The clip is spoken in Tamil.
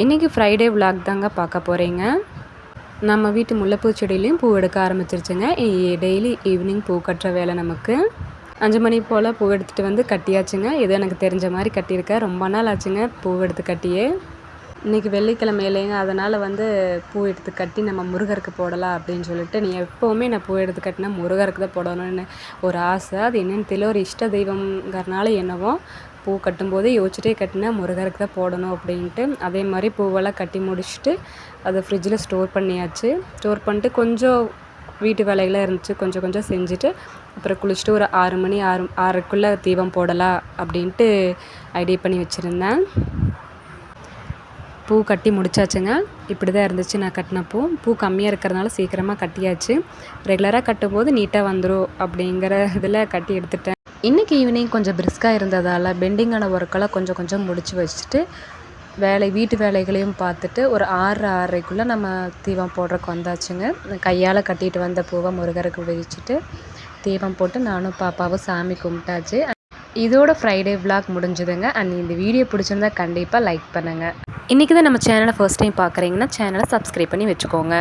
இன்றைக்கி ஃப்ரைடே விலாக் தாங்க பார்க்க போகிறீங்க. நம்ம வீட்டு முல்லைப்பூ செடியிலையும் பூ எடுக்க ஆரம்பிச்சிருச்சுங்க. டெய்லி ஈவினிங் பூ கட்டுற வேலை நமக்கு. 5 மணி போல் பூ எடுத்துகிட்டு வந்து கட்டியாச்சுங்க. ஏதோ எனக்கு தெரிஞ்ச மாதிரி கட்டியிருக்கேன். ரொம்ப நாள் ஆச்சுங்க பூ எடுத்து கட்டியே. இன்றைக்கி வெள்ளிக்கிழமையிலேங்க, அதனால் பூ எடுத்து கட்டி நம்ம முருகருக்கு போடலாம் அப்படின்னு சொல்லிட்டு, எப்போவுமே நான் பூ எடுத்து கட்டினா முருகருக்கு தான் போடணும்னு ஒரு ஆசை. அது என்னென்னு தெரியல, ஒரு இஷ்ட தெய்வங்கிறனால என்னவோ பூ கட்டும்போதே யோசிச்சுட்டே கட்டினா முருகருக்கு தான் போடணும் அப்படின்ட்டு. அதே மாதிரி பூவெல்லாம் கட்டி முடிச்சுட்டு அதை ஃப்ரிட்ஜில் ஸ்டோர் பண்ணியாச்சு. ஸ்டோர் பண்ணிட்டு கொஞ்சம் வீட்டு வேலைகளாக இருந்துச்சு, கொஞ்சம் கொஞ்சம் செஞ்சுட்டு அப்புறம் குளிச்சுட்டு ஒரு 6 மணி 6:30க்குள்ளே தீபம் போடலாம் அப்படின்ட்டு ஐடியா பண்ணி வச்சுருந்தேன். பூ கட்டி முடிச்சாச்சுங்க. இப்படி தான் இருந்துச்சு நான் கட்டின பூ கம்மியாக இருக்கிறதுனால சீக்கிரமாக கட்டியாச்சு. ரெகுலராக கட்டும்போது நீட்டாக வந்துடும் அப்படிங்கிற இதில் கட்டி எடுத்துட்டேன். இன்றைக்கி ஈவினிங் கொஞ்சம் பிரிஸ்காக இருந்ததால் பெண்டிங்கான ஒர்க்கெல்லாம் கொஞ்சம் கொஞ்சம் முடிச்சு வச்சுட்டு வீட்டு வேலைகளையும் பார்த்துட்டு ஒரு 6:30க்குள்ளே நம்ம தீபம் போடுறதுக்கு வந்தாச்சுங்க. கையால் கட்டிட்டு வந்த பூவை முருகருக்கு வச்சுட்டு தீபம் போட்டு நானும் பாப்பாவும் சாமி கும்பிட்டாச்சு. இதோட ஃப்ரைடே விலாக் முடிஞ்சுதுங்க. அண்ட் இந்த வீடியோ பிடிச்சிருந்தா கண்டிப்பாக லைக் பண்ணுங்கள். இன்றைக்கி தான் நம்ம சேனலை ஃபர்ஸ்ட் டைம் பார்க்குறீங்கன்னா சேனலை சப்ஸ்கிரைப் பண்ணி வச்சுக்கோங்க.